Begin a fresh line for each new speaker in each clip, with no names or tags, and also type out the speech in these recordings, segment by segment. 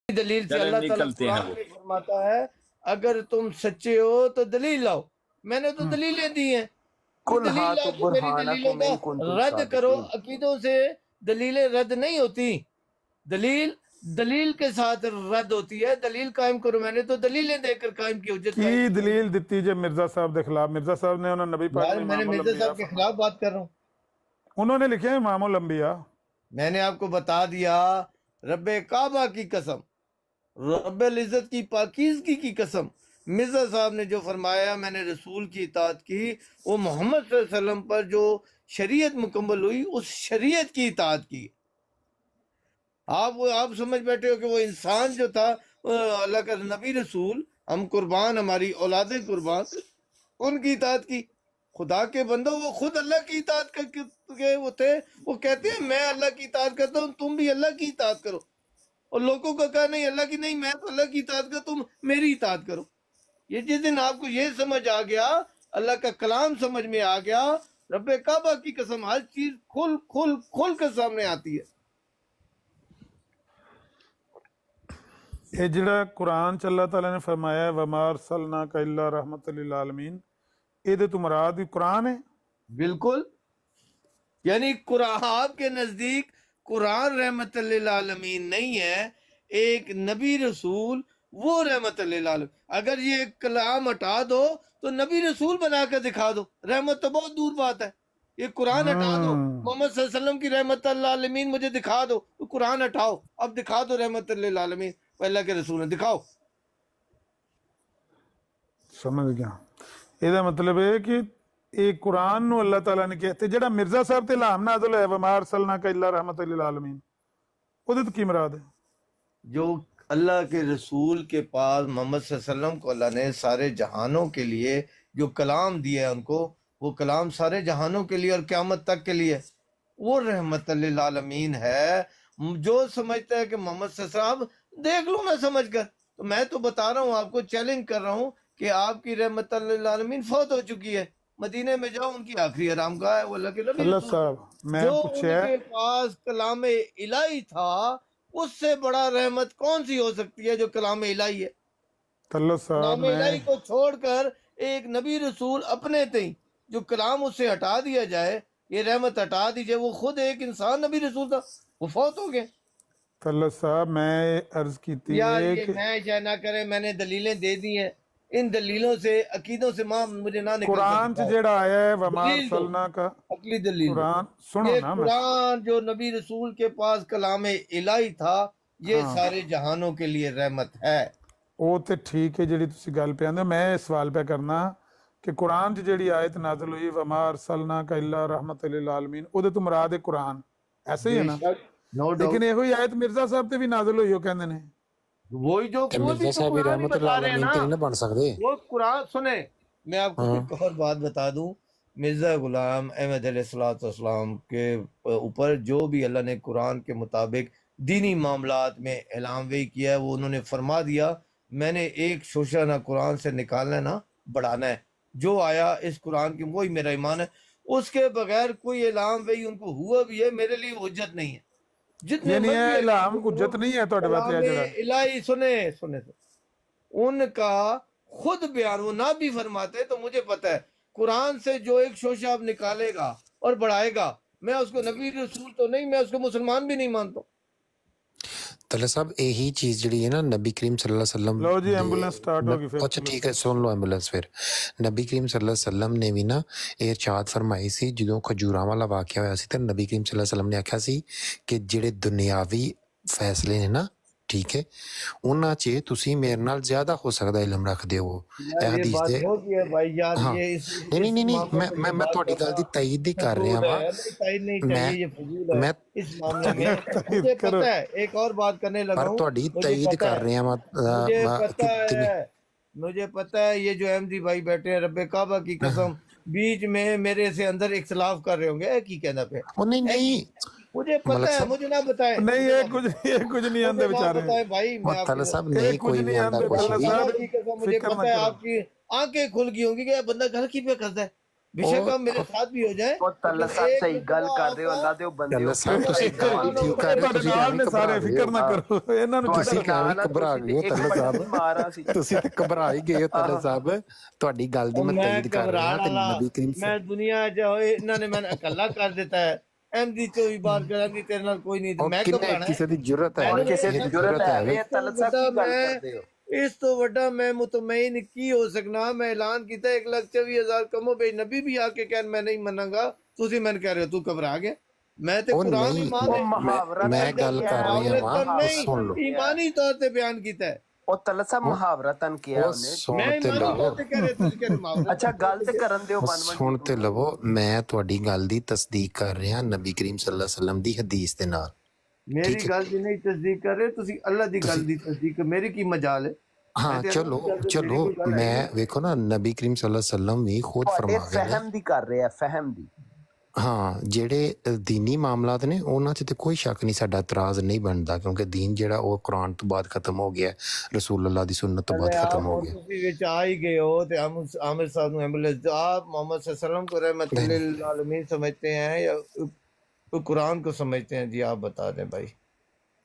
دلیل سے اللہ تعالیٰ قرآن میں فرماتا ہے اگر تم سچے ہو تو دلیل لاؤ. میں نے تو دلیلیں دی ہیں. دلیل لا کے میری دلیلوں کا رد کرو. عقیدوں سے دلیلیں رد نہیں ہوتی. دلیل کے ساتھ رد ہوتی ہے. دلیل قائم کرو. میں نے تو دلیلیں دے کر قائم کی. حجت
کی دلیل دیتی جب مرزا صاحب دے خلاف؟ مرزا صاحب نے انہوں نبی پاک
میں نے مرزا صاحب کے خلاف بات کر رہا ہوں.
انہوں نے لکھے ہیں امام الانبیاء.
میں نے آپ کو بتا دیا رب کعبہ کی قسم، رب العزت کی پاکیزگی کی قسم، مرزا صاحب نے جو فرمایا میں نے رسول کی اطاعت کی، وہ محمد صلی اللہ علیہ وسلم پر جو شریعت مکمل ہوئی اس شریعت کی اطاعت کی. آپ سمجھ بیٹھے ہو کہ وہ انسان جو تھا اللہ کا نبی رسول، ہم قربان، ہماری اولادیں قربان، ان کی اطاعت کی. خدا کے بندو وہ خود اللہ کی اطاعت کر کے وہ تھے. وہ کہتے ہیں میں اللہ کی اطاعت کرتا ہوں، تم بھی اللہ کی اطاعت کرو. اور لوگوں کا کہا نہیں اللہ کی نہیں، میں تو اللہ کی اطاعت کرتا ہوں، تم میری اطاعت کرو. یہ جس دن آپ کو یہ سمجھ آ گیا، اللہ کا کلام سمجھ میں آ گیا، رب کعبہ کی قسم ہر چیز کھل کر سامنے آتی ہے.
یہ جڑا قرآن چ اللہ تعالیٰ نے فرمایا ہے وَمَا أَرْسَلْنَاكَ إِلَّا رَحْمَةً لِلْعَالَمِينَ، یہ تو مراد قرآن ہے.
بالکل، یعنی قرآن آپ کے نزدیک قرآن رحمت للعالمین نہیں ہے، ایک نبی رسول وہ رحمت للعالمین. اگر یہ کلام ہٹا دو تو نبی رسول بنا کر دکھا دو. رحمت تو بہت دور بات ہے. یہ قرآن ہٹا دو، محمد صلی اللہ علیہ وسلم کی رحمت للعالمین مجھے دکھا دو. تو قرآن ہٹاؤ، اب دکھا دو رحمت للعالمین اللہ کے رسول نے دکھاؤ.
سمجھ گیا. یہ مطلب ہے کہ ایک قرآن نو اللہ تعالیٰ نے کہتے جڑا مرزا صاحب تے الہام نازل ہے وَمَا أَرْسَلْنَاكَ إِلَّا رَحْمَةً لِلْعَالَمِينَ، وہ تو کی مراد ہے؟
جو اللہ کے رسول کے پاس محمد صلی اللہ علیہ وسلم کو اللہ نے سارے جہانوں کے لیے جو کلام دیا ہے ان کو، وہ کلام سارے جہانوں کے لیے اور قیامت تک کے لیے، وہ رحمت للعالمین ہے. جو سمجھتا ہے کہ محمد صلی اللہ علیہ وسلم دیکھ لو نہ سمجھ کر، تو میں تو بتا رہا ہوں آپ کو، چیلنج کر رہا ہوں کہ آپ کی رحمت للعالمین فوت ہو چکی ہے. مدینے میں جاؤ، ان کی آخری آرام گاہ ہے وہ اللہ کے نبی
اللہ
رسول.
صاحب میں
جو ان
پوچھا
کے پاس کلام الہی تھا، اس سے بڑا رحمت کون سی ہو سکتی ہے جو کلام الہی ہے؟
اللہ صاحب
کلام الہی کو چھوڑ کر ایک نبی رسول اپنے تئیں جو کلام اس سے ہٹا دیا جائے، یہ رحمت ہٹا دی جائے. وہ خود ایک انسان نبی رسول تھا، وہ فوت ہو گئے.
اللہ صاحب میں عرض کیتی
یار
ہے
یہ
کہ
میں چاہے نہ کرے، میں نے دلیلیں دے دی ہیں. ان دلیلوں سے عقیدوں سے مجھے نہ نکل
قرآن
کر
چ جڑا آیا ہے وَمَا
دلیل دو،
أَرْسَلْنَاكَ،
عقلی دلیل دو.
قرآن سنو
یہ
نا میں،
قرآن جو نبی رسول کے پاس کلام الہی تھا، یہ سارے جہانوں کے لیے رحمت ہے.
وہ تے ٹھیک ہے جڑی تسی گل پہ آندے. میں سوال پہ کرنا کہ قرآن چ جڑی آیت نازل ہوئی وَمَا أَرْسَلْنَاكَ إِلَّا رَحْمَةً لِلْعَالَمِينَ، وہ تو مراد ہے قرآن، ایسے ہی ہے نا؟
No doubt.
لیکن یہ آیت مرزا صاحب تے بھی نازل ہوئی ہو کہندے نے.
وہی جو وہ بھی تو قرآن ہی بتا رہے ہیں نا.
نہیں بن سکتے
وہ قرآن سنیں، میں آپ کو ایک اور بات بتا دوں. مرزا غلام احمد علیہ السلام کے اوپر جو بھی اللہ نے قرآن کے مطابق دینی معاملات میں اعلان وحی کیا ہے، وہ انہوں نے فرما دیا. میں نے ایک شوشہ نہ قرآن سے نکالنا ہے نہ بڑھانا ہے. جو آیا اس قرآن کی وہی میرا ایمان ہے. اس کے بغیر کوئی اعلان وحی ان کو ہوا بھی ہے، میرے لیے حجت نہیں ہے. جتنے
یعنی یہ الہام حجت نہیں ہے تواڈے واسطے
کلام
جڑا
الہی سنے ان کا خود بیان وہ نہ بھی فرماتے تو مجھے پتہ ہے قرآن سے جو ایک شوشہ اب نکالے گا اور بڑھائے گا، میں اس کو نبی رسول تو نہیں، میں اس کو مسلمان بھی نہیں مانتا.
طلع صاحب یہی چیز جڑی ہے نا نبی کریم صلی اللہ علیہ وسلم،
لو جی ایمبولینس سٹارٹ ہوگی پھر.
اچھا ٹھیک ہے سن لو ایمبولینس. پھر نبی کریم صلی اللہ علیہ وسلم نے بھی نا یہ ارشاد فرمائی سی جدوں کھجوراں والا واقعہ ہویا سی تے نبی کریم صلی اللہ علیہ وسلم نے آکھیا سی کہ جڑے دنیاوی فیصلے نے نا، ٹھیک ہے، انہاں چ تسی میرے نال زیادہ ہو سکدا علم رکھدے ہو. اے حدیث دے ہاں نہیں نہیں نہیں میں تہاڈی گل دی تائید ہی کر رہا ہاں. میں
مجھے پتہ ہے ایک اور بات کرنے لگا ہوں، مجھے پتہ ہے یہ جو احمدی بھائی بیٹھے ہیں رب کعبہ کی قسم بیچ میں میرے سے اندر اختلاف کر رہے ہوں گے کی کہنا پہ.
نہیں
مجھے پتہ ہے، مجھے نہ بتائیں.
نہیں یہ کچھ نہیں آندے بیچارے.
بتائیں بھائی، میں
طلع صاحب نہیں کوئی نہیں آندا کچھ بھی.
مجھے پتہ ہے آپ کی آنکھیں کھل گئی ہوں گی کہ بندہ گھر کی پہ کرتا ہے. बेशक आप मेरे साथ भी हो जाए।
ਉਹ ਤੱਲਾ ਸਾਹਿਬ ਸਹੀ ਗੱਲ ਕਰ ਰਹੇ ਹੋ, ਅੱਲਾ ਦੇ ਉਹ ਬੰਦੇ ਹੋ।
ਚੱਲ ਸਾਹਿਬ ਤੁਸੀਂ ਗੱਲ ਠੀਕ ਕਰ ਰਹੇ ਹੋ, ਤੁਸੀਂ
ਨਾਲ
ਐਵੇਂ
ਨੇ
ਘਬਰਾ
ਸਾਰੇ,
ਗਏ
ਫਿਕਰ
ਹੋ।
ਨਾ ਕਰੋ, ਇਹਨਾਂ ਨੂੰ
ਤੁਸੀਂ
ਕਿੱਦਾਂ
ਐਵੇਂ ਘਬਰਾ ਗਏ ਹੋ ਤੱਲਾ ਸਾਹਿਬ,
ਮਾਰਾ ਸੀ
ਤੁਸੀਂ ਤੇ ਘਬਰਾ ਹੀ ਗਏ ਹੋ ਤੱਲਾ ਸਾਹਿਬ। ਤੁਹਾਡੀ ਗੱਲ ਦੀ ਮੈਂ
मैं
ਤਾਇਦ ਕਰ ਰਿਹਾ
घबराने
ਤੇ
वाला,
ਨਬੀ ਕਰੀਮ
मैं दुनिया जो इन्होंने मैंने अकेला कर देता है, एमडी तो भी बात करेंगी तेरे नाल कोई नहीं, तो मैं
ਕਿੰਨੇ
घबराना है।
ਕਿਸੇ ਦੀ ਜ਼ਰੂਰਤ ਹੈ,
ਕਿਸੇ ਦੀ ਜ਼ਰੂਰਤ ਹੈ ਵੇ ਤੱਲਾ ਸਾਹਿਬ ਕੀ ਗੱਲ ਕਰਦੇ ਹੋ?
ਇਸ ਤੋਂ ਵੱਡਾ ਮੈਂ ਮੁਤਮਈਨ ਕੀ ਹੋ ਸਕਣਾ। ਮੈਂ ਐਲਾਨ ਕੀਤਾ 1,24,000 ਕਮੋ ਬੇ ਨਬੀ ਵੀ ਆ ਕੇ ਕਹਿਣ ਮੈਂ ਨਹੀਂ ਮੰਨਾਂਗਾ, ਤੁਸੀਂ ਮੈਨੂੰ ਕਹਿ ਰਹੇ ਹੋ ਤੂੰ ਘਬਰਾ ਗਿਆ। ਮੈਂ ਤੇ
ਉਹ
ਕੁਰਾਨ
ਨਹੀਂ,
ਈਮਾਨ
ਮੈਂ ਗੱਲ ਕਰ ਰਹੀ ਹਾਂ ਸੁਣ ਲਓ,
ਈਮਾਨੀ ਤੌਰ ਤੇ ਬਿਆਨ ਕੀਤਾ ਹੈ।
ਉਹ ਤੱਲਾ ਸਾਹਿਬ ਮੁਹਾਵਰਤਨ ਕਿਹਾ
ਉਹ
ਉਹਨੇ।
ਸੁਣ
ਮੈਂ
ਤੇ
ਈਮਾਨੀ
ਲਵੋ,
ਤੌਰ ਤੇ ਕਹਿ ਰਹੇ ਤੁਸੀਂ ਕਹਿ ਰਹੇ ਮੁਹਾਵਰਾ।
ਅੱਛਾ ਗੱਲ ਤੇ ਕਰਨ ਦਿਓ
ਸੁਣ ਤੇ ਲਵੋ, ਮੈਂ ਤੁਹਾਡੀ ਗੱਲ ਦੀ ਤਸਦੀਕ ਕਰ ਰਿਹਾ ਨਬੀ ਕਰੀਮ ਸੱਲੱਲਾਹੁ ਅਲੈहि ਵਸੱਲਮ ਦੀ ਹਦੀਸ ਦੇ ਨਾਲ।
ਮੇਰੀ ਗੱਲ ਦੀ ਨਹੀਂ ਤਸਦੀਕ ਕਰ ਰਹੇ ਤੁਸੀਂ, ਅੱਲਾ ਦੀ ਗੱਲ ਦੀ ਤਸਦੀਕ, ਮੇਰੀ ਕੀ ਮਜਾਲ ਹੈ।
ਹਾਂ ਚਲੋ ਮੈਂ ਵੇਖੋ ਨਾ ਨਬੀ ਕਰੀਮ ਸੱਲੱਲਾਹੁ ਅਲੈहि ਵਸੱਲਮ ਵੀ ਖੁਦ ਫਰਮਾ ਗਏ ਨੇ,
ਫਹਿਮ ਦੀ ਕਰ ਰਿਹਾ, ਫਹਿਮ ਦੀ।
ਹਾਂ ਜਿਹੜੇ ਦੀਨੀ ਮਾਮਲਾਤ ਨੇ ਉਹਨਾਂ 'ਚ ਤੇ ਕੋਈ ਸ਼ੱਕ ਨਹੀਂ, ਸਾਡਾ ਇਤਰਾਜ਼ ਨਹੀਂ ਬਣਦਾ, ਕਿਉਂਕਿ ਦੀਨ ਜਿਹੜਾ ਉਹ ਕੁਰਾਨ ਤੋਂ ਬਾਅਦ ਖਤਮ ਹੋ ਗਿਆ, ਰਸੂਲ ਅੱਲਾਹ ਦੀ ਸੁन्नत ਤੋਂ ਬਾਅਦ ਖਤਮ ਹੋ ਗਿਆ।
ਤੁਸੀਂ ਵਿੱਚ ਆ ਹੀ ਗਏ ਹੋ ਤੇ ਆमिर साहब ਨੂੰ एम्बुलेंस आप मोहम्मद सल्लल्लाहु अलैहि वसल्लम को रहमतुल लिल आलमीन समझते हैं या कुरान को समझते हैं? जी आप बता दें भाई।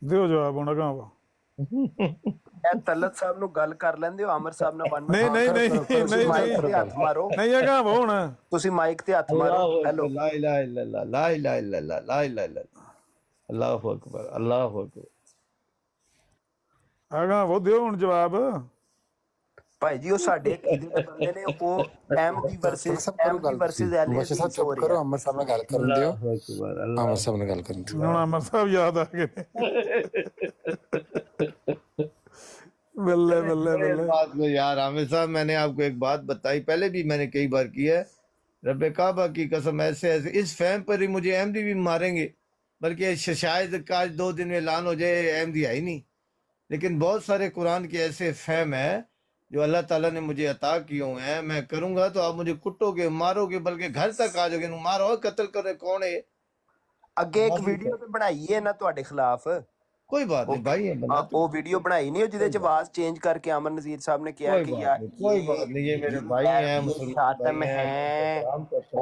ਦਿਓ ਜਵਾਬ ਹੁਣ ਅਗਾਂਹ।
ਇਹ ਤਲਤ ਸਾਹਿਬ ਨੂੰ ਗੱਲ ਕਰ ਲੈਂਦੇ ਹੋ, ਆਮਰ ਸਾਹਿਬ ਨਾਲ ਬਣ
ਨਹੀਂ ਨਹੀਂ ਨਹੀਂ ਨਹੀਂ
ਮਾਈਕ ਤੇ ਹੱਥ ਮਾਰੋ,
ਨਹੀਂ ਅਗਾਂਹ ਹੁਣ
ਤੁਸੀਂ ਮਾਈਕ ਤੇ ਹੱਥ ਮਾਰੋ। ਹੈਲੋ
ला इलाहा इल्लल्लाह ला इलाहा इल्लल्लाह ला इलाहा इल्लल्लाह अल्लाहु अकबर अल्लाहु अकबर।
ਅਗਾਂਹ ਉਹ ਦਿਓ ਹੁਣ ਜਵਾਬ।
ਭਾਈ ਜੀ ਉਹ ਸਾਡੇ ਅਕੀਦੇ ਦੇ ਬੰਦੇ ਨੇ, ਉਹ ਐਮਡੀ ਵਰਸਸ ਐਲਏ
ਬਸ਼ੀਰ ਸਾਹਿਬ ਚੁੱਪ ਕਰੋ, ਅਮਰ ਸਾਹਿਬ ਨਾਲ ਗੱਲ ਕਰਨ ਦਿਓ,
अकबर
ਅਮਰ ਸਾਹਿਬ ਨਾਲ ਗੱਲ ਕਰਨ ਦਿਓ।
ਹੁਣ ਅਮਰ ਸਾਹਿਬ ਯਾਦ ਆ ਗਏ ਨੇ। बल्ले बल्ले बल्ले।
बात को यार आमिर साहब, मैंने आपको एक बात बताई पहले भी, मैंने कई बार की है, रब्बे काबा की कसम ऐसे ऐसे इस फैम पर ही मुझे एमडी भी मारेंगे, बल्कि शायद आज 2 दिन में ऐलान हो जाए एमडी है ही नहीं। लेकिन बहुत सारे कुरान के ऐसे फैम है जो अल्लाह ताला ने मुझे अता किए हुए हैं, मैं करूंगा तो आप मुझे कुटोगे मारोगे, बल्कि घर तक आ जाओगे, मारो कत्ल करे कौन है।
ਅੱਗੇ ਇੱਕ ਵੀਡੀਓ ਤੇ ਬਣਾਈ ਹੈ ਨਾ ਤੁਹਾਡੇ ਖਿਲਾਫ,
कोई बात नहीं भाई, ये बना
ਉਹ ਵੀਡੀਓ ਬਣਾਈ ਨਹੀਂ ਜਿਹਦੇ ਚ ਆਵਾਜ਼ ਚੇਂਜ ਕਰਕੇ ਅਮਰ ਨਜ਼ੀਰ ਸਾਹਿਬ ਨੇ ਕਿਹਾ ਕਿ यार
कोई बात नहीं, ये मेरे भाई हैं, मुसलमान
खातम है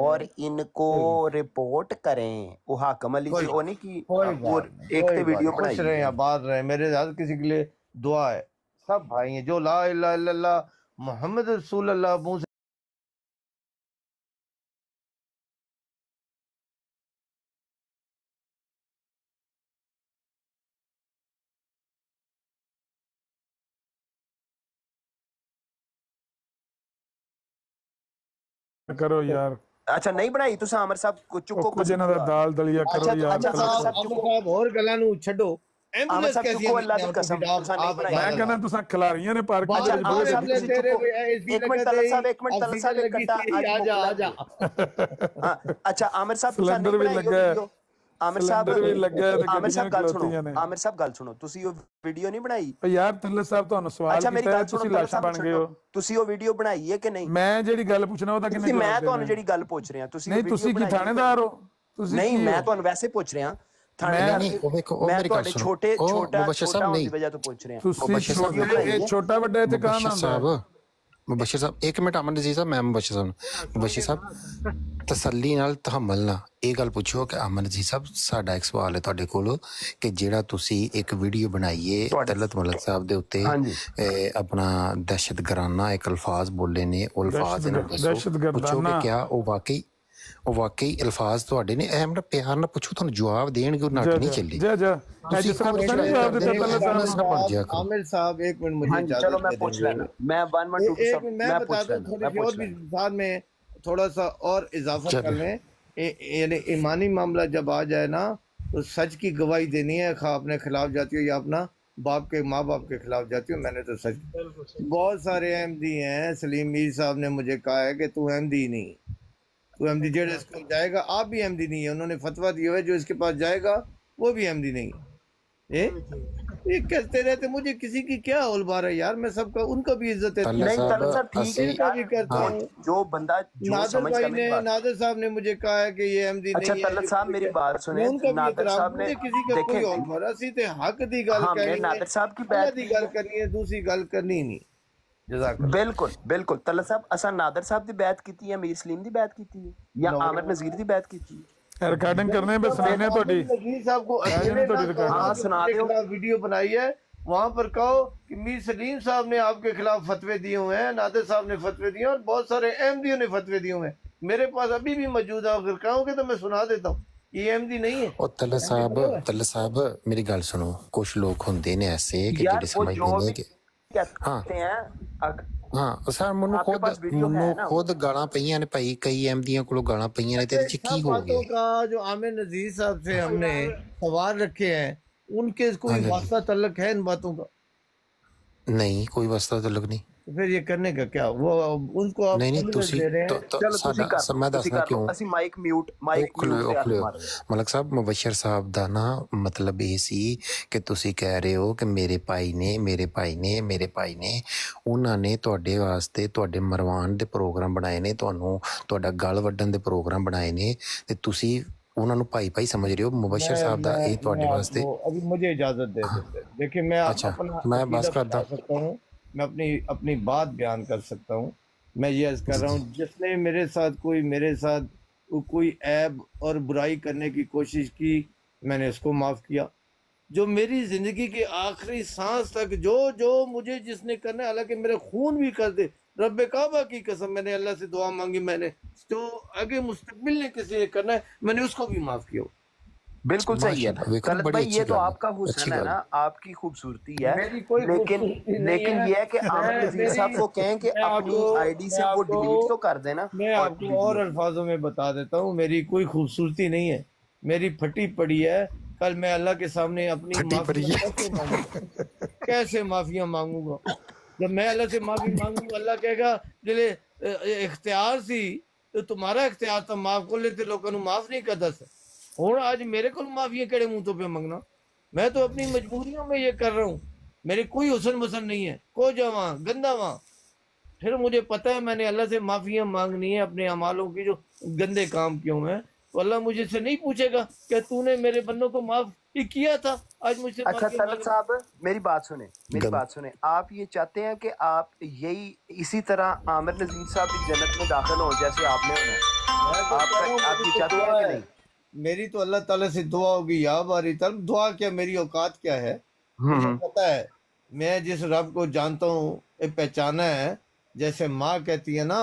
और इनको रिपोर्ट करें। वो हाकम अली जी वो नहीं की वो एक ते वीडियो बनाई।
खुश रहे, आबाद रहे, मेरे हर किसी के लिए दुआ है। सब भाई हैं जो ला इलाहा इल्लल्लाह मोहम्मद रसूलुल्लाह मुंह से
करो यार।
अच्छा नहीं बनाई तुसा आमर साहब को चुको
कुछ ਇਹਨਾਂ ਦਾ ਦਾਲ ਦਲੀਆ ਕਰੋ ਯਾਰ।
साहब और गला नु छड्डो, एम्बुलेंस कैसी है?
अल्लाह दी कसम तुसा नहीं बनाई।
ਮੈਂ ਕਹਿੰਦਾ ਤੁਸੀਂ ਖਿਲਾਰੀਆਂ ਨੇ ਪਾਰਕ
अच्छा
ਵਿੱਚ
आमर साहब
ਬੋਲੇ।
एक मिनट तलत साहब एक घंटा अच्छा आमिर साहब तुसा नहीं बनाई वीडियो। आमिर साहब गल सुनो, आमिर साहब गल सुनो, ਤੁਸੀਂ ਉਹ ਵੀਡੀਓ ਨਹੀਂ ਬਣਾਈ?
ਯਾਰ ਤੱਲਤ ਸਾਹਿਬ ਤੁਹਾਨੂੰ ਸਵਾਲ ਕੀਤਾ, ਤੁਸੀਂ ਲਾਸ਼ਾਂ ਬਣ ਗਏ ਹੋ।
ਤੁਸੀਂ ਉਹ ਵੀਡੀਓ ਬਣਾਈ ਹੈ ਕਿ ਨਹੀਂ?
ਮੈਂ ਜਿਹੜੀ ਗੱਲ ਪੁੱਛਣਾ ਉਹਦਾ ਕਿੰਨੇ
ਮੈਂ ਤੁਹਾਨੂੰ ਜਿਹੜੀ ਗੱਲ ਪੁੱਛ ਰਿਹਾ, ਤੁਸੀਂ
ਨਹੀਂ ਤੁਸੀਂ ਕੀ ਥਾਣੇਦਾਰ ਹੋ? ਤੁਸੀਂ
ਨਹੀਂ ਮੈਂ ਤੁਹਾਨੂੰ ਵੈਸੇ ਪੁੱਛ ਰਿਹਾ, ਥਾਣੇਦਾਰ ਨਹੀਂ, ਮੈਂ ਤੁਹਾਡੇ ਛੋਟਾ ਹੋਣ ਦੀ ਵਜ੍ਹਾ ਤੋਂ ਪੁੱਛ ਰਿਹਾ।
ਤੁਸੀਂ ਛੋਟਾ ਵੱਡਾ ਇੱਥੇ ਕਹਾਂ ਨਾ
मुबशिर साहब एक मिनट, अमन नज़ीर साहब, मैं मुबशिर साहब, मुबशिर साहब तसल्ली नाल तहम्मुल ना ਇਹ ਗੱਲ ਪੁੱਛੋ ਕਿ ਅਮਨ ਨਜ਼ੀਰ ਸਾਹਿਬ ਸਾਡਾ ਇੱਕ ਸਵਾਲ ਹੈ ਤੁਹਾਡੇ ਕੋਲ ਕਿ ਜਿਹੜਾ ਤੁਸੀਂ ਇੱਕ ਵੀਡੀਓ ਬਣਾਈਏ ਤਲਤ ਮਲਕ ਸਾਹਿਬ ਦੇ ਉੱਤੇ ਆਪਣਾ ਦਹਿਸ਼ਤਗਰਾਨਾ ਇੱਕ ਅਲਫਾਜ਼ ਬੋਲੇ ਨੇ, ਉਹ ਅਲਫਾਜ਼ ਇਹਨਾਂ ਨੂੰ ਪੁੱਛੋ ਕਿ ਕਿਆ ਉਹ ਵਾਕਈ ਅਲਫਾਜ਼ ਤੁਹਾਡੇ ਨੇ? ਇਹ ਮੇਰਾ ਪਿਆਰ ਨਾਲ ਪੁੱਛੋ, ਤੁਹਾਨੂੰ ਜਵਾਬ ਦੇਣਗੇ, ਉਹ ਨੱਟ ਨਹੀਂ ਚੱਲੀ।
आमिर साहब एक मिनट मुझे
चलो मैं पूछ लेना, मैं 1 1 2
मैं बता दूं, थोड़ी और भी साथ में थोड़ा सा और इजाफा कर लें। यानी ईमानी मामला जब आ जाए ना तो सच की गवाही देनी है, खा अपने खिलाफ जाती हो या अपना बाप के माँ बाप के खिलाफ जाती हो। मैंने तो सच, बहुत सारे अहमदी हैं, सलीम मीर साहब ने मुझे कहा है कि तू अहमदी नहीं, तू अहमदी जेड़े स्कूल जाएगा, आप भी अहमदी नहीं है, उन्होंने फतवा दिया है जो इसके पास जाएगा वो भी अहमदी नहीं। ये कहते रहते, मुझे किसी की क्या औलबार है यार, मैं सबका उनका भी इज्जत है,
नहीं तलत ठीक है
का भी करता हूँ।
जो बंदा
नादर भाई ने, नादर साहब ने मुझे कहा है कि ये अहमदी
अच्छा
नहीं है।
तलत साहब मेरी बात सुने, नादर साहब ने
किसी का कोई औलबार, ਅਸੀਂ ਤੇ ਹੱਕ ਦੀ ਗੱਲ ਕਰਨੀ ਹੈ,
नादर साहब की
बात ਦੀ ਗੱਲ ਕਰਨੀ ਹੈ, दूसरी ਗੱਲ करनी नहीं। جزاک اللہ.
ਬਿਲਕੁਲ ਬਿਲਕੁਲ ਤਲਤ ਸਾਹਿਬ ਅਸਾਂ ਨਾਦਰ ਸਾਹਿਬ ਦੀ ਬੈਤ ਕੀਤੀ ਹੈ, ਮੀਰ ਸਲੀਮ ਦੀ ਬੈਤ ਕੀਤੀ ਹੈ, ਜਾਂ ਆਮਰ ਨਜ਼ੀਰ ਦੀ ਬੈਤ ਕੀਤੀ ਹੈ?
रिकॉर्डिंग करने पे सुनाने ਤੁਹਾਡੀ
नजीर साहब को
राजन
अकेले
थोड़ी
ना
रिकॉर्डिंग
कहो,
हाँ,
जो
सुना
मेरे
दो।
खिलाफ वीडियो बनाई है वहां पर कहो कि मीर सलीम साहब ने आपके खिलाफ फतवे दिए हुए हैं, नादिर साहब ने फतवे दिए हैं और बहुत सारे अहमदियों ने फतवे दिए हुए हैं. मेरे पास अभी भी मौजूद है, अगर कहोगे तो मैं सुना देता हूँ. ये अहमदी नहीं है.
ਉਹ ਤੱਲਾ ਸਾਹਿਬ ਮੇਰੀ ਗੱਲ ਸੁਣੋ, ਕੁਝ ਲੋਕ ਹੁੰਦੇ ਨੇ ਐਸੇ ਕਿ
यार
ਜਿਹੜੇ
वो जो
ਸਮਝਦੇ ਨੇ
भी
ਕਿ
कहते हैं
ਹਾਂ ਸਰ ਮੈਨੂੰ
आपके पास वीडियो है ना?
ਖੁਦ ਗਾਲਾਂ ਪਈਆਂ ਨੇ ਭਾਈ, ਕਈ ਅਹਿਮਦੀਆਂ ਕੋਲੋਂ ਗਾਲਾਂ ਪਈਆਂ ਨੇ ਤੇ ਇਹਦੇ ਚ ਕੀ
सब
ਹੋ
बातों
ਗਿਆ?
का जो आमिर नजीर साहब से हमने सवाल रखे हैं उनके कोई
हाँ जी।
वास्ता तल्लक है इन बातों का?
ਨਹੀਂ ਕੋਈ ਵਸਤਾ ਤਲਕ ਨਹੀਂ.
तो फिर ये करने का क्या, वो उनको आप
ਨਹੀਂ
evidence
ਤੁਸੀਂ
दे रहे हैं.
चलो तुसी
ਸਾਡਾ
कर
ਮੈਂ
तुसी
ਦੱਸਣਾ
कर लो,
ਕਿਉਂ.
ਅਸੀਂ ਮਾਈਕ ਮਿਊਟ
ਉਹ
ਤੇ ਹੱਥ
ਖਲੋ
ਮਾਰ ਰਹੇ ਹਾਂ।
ਮਲਕ ਸਾਹਿਬ, ਮੁਬਸ਼ਰ ਸਾਹਿਬ ਦਾ ਨਾ ਮਤਲਬ ਇਹ ਸੀ ਕਿ ਤੁਸੀਂ ਕਹਿ ਰਹੇ ਹੋ ਕਿ ਮੇਰੇ ਭਾਈ ਨੇ ਉਹਨਾਂ ਨੇ ਤੁਹਾਡੇ ਵਾਸਤੇ ਤੁਹਾਡੇ ਮਰਵਾਨ ਦੇ ਪ੍ਰੋਗਰਾਮ ਬਣਾਏ ਨੇ, ਤੁਹਾਨੂੰ ਤੁਹਾਡਾ ਗਲ ਵੱਢਣ ਦੇ ਪ੍ਰੋਗਰਾਮ ਬਣਾਏ ਨੇ ਤੇ ਤੁਸੀਂ ਉਹਨਾਂ ਨੂੰ ਭਾਈ ਸਮਝ ਰਹੇ ਹੋ. ਮੁਬਸ਼ਰ ਸਾਹਿਬ ਦਾ ਇਹ ਤੁਹਾਡੇ ਵਾਸਤੇ
अभी मुझे इजाजत दे देते. देखिए मैं
अच्छा,
अपना
मैं बस
अकीदा
करता
बता सकता हूँ, मैं अपनी बात बयान कर सकता हूँ. मैं ये अर्ज कर रहा हूँ, जिसने मेरे साथ कोई ऐब और बुराई करने की कोशिश की, मैंने उसको माफ़ किया. जो मेरी ज़िंदगी के आखिरी सांस तक जो मुझे जिसने करना है, हालांकि मेरे खून भी कर दे, रब्बे काबा की कसम, मैंने अल्लाह से दुआ मांगी, मैंने जो आगे मुस्तकबिल ने किसी ने करना है मैंने उसको भी माफ़ किया.
बिल्कुल सही है
माशाल्लाह, वेखो,
तलत
बड़ी
भाई,
अच्छी
ये तो
गल है,
आपका
अच्छी
हुस्न है
गल
ना, आपकी खूबसूरती है.
मेरी कोई
लेकिन
खूबसूरती नहीं
लेकिन
है.
ये है कि आमिर
मैं-
नजीर साहब को कहें कि
मैं
अपनी
आपको-
आईडी से
मैं
वो
आपको-
डिलीट तो कर देना.
मैं आपको और अल्फाजों में बता देता हूँ, मेरी कोई खूबसूरती नहीं है, मेरी फटी पड़ी है. कल मैं अल्लाह के सामने अपनी
फटी पड़ी
माफिया
है।
कैसे मांगूंगा? कैसे माफिया मांगूंगा? जब मैं अल्लाह से माफी मांगूंगा, अल्लाह कहेगा जिले इख्तियार सी तो तुम्हारा इख्तियार तो माफ कर लेते, लोगों को माफ नहीं करता सर. और आज मेरे को माफिया केड़े मुंह तो पे मंगना? मैं तो अपनी मजबूरियों में ये कर रहा हूँ. मेरी कोई हुसन मुसन नहीं है, को जावा गंदा वहाँ. फिर मुझे पता है मैंने अल्लाह से माफिया मांगनी है अपने अमालों की जो गंदे काम किए हुए हैं. तो अल्लाह मुझे से नहीं पूछेगा कि तूने मेरे बंदों को माफ ही किया था, आज मुझसे
अच्छा
माफिया
तलत
मांग.
साहब मेरी बात सुने, आप ये चाहते हैं कि आप यही इसी तरह आमिर नजीर साहब की जन्नत में दाखिल हो जैसे आपने होना है?
मैं तो कह रहा हूँ,
आप ये
मेरी
चाहते
तो
हैं
दुआ
कि
है.
नहीं?
मेरी तो अल्लाह ताला से दुआ होगी, या बारी तलब दुआ क्या, मेरी औकात क्या है मुझे पता है. मैं जिस रब को जानता हूँ, ये पहचाना है. जैसे माँ कहती है ना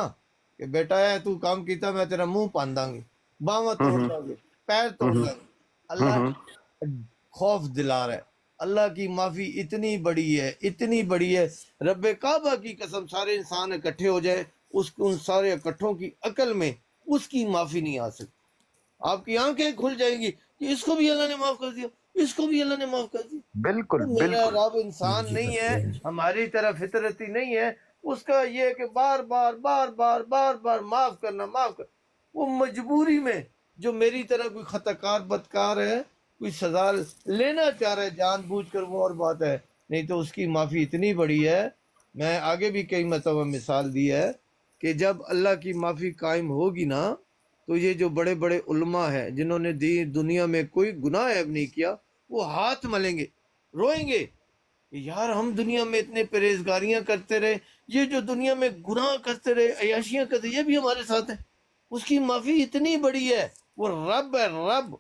कि बेटा है तू काम कीता, मैं तेरा मुंह पान दांगी, बावा तोड़ दांगी, पैर तोड़ दांगी. अल्लाह खौफ दिला रहा है. अल्लाह की माफी इतनी बड़ी है. रब्बे काबा की कसम, सारे इंसान इकट्ठे हो जाए, उन सारे इकट्ठों की अकल में उसकी माफी नहीं आ सकती. आपकी आंखें खुल जाएंगी कि इसको भी अल्लाह ने माफ कर दिया, इसको भी अल्लाह ने माफ कर दिया.
बिल्कुल
तो मेरा
बिल्कुल
रब इंसान नहीं है, हमारी तरह फितरती नहीं है. उसका ये है कि बार बार माफ करना. वो मजबूरी में जो मेरी तरह कोई खताकार बदकार है, कोई सजा लेना चाह रहा है जानबूझकर, वो और बात है. नहीं तो उसकी माफी इतनी बड़ी है. मैं आगे भी कई मरतबा मिसाल दी है कि जब अल्लाह की माफी कायम होगी ना, तो ये जो बड़े बड़े उलमा हैं जिन्होंने दुनिया में कोई गुनाह ऐब नहीं किया, वो हाथ मलेंगे, रोएंगे. यार हम दुनिया में इतने परहेजगारियां करते रहे, ये जो दुनिया में गुनाह करते रहे, अयाशियां करते, ये भी हमारे साथ है. उसकी माफी इतनी बड़ी है. वो रब है, रब.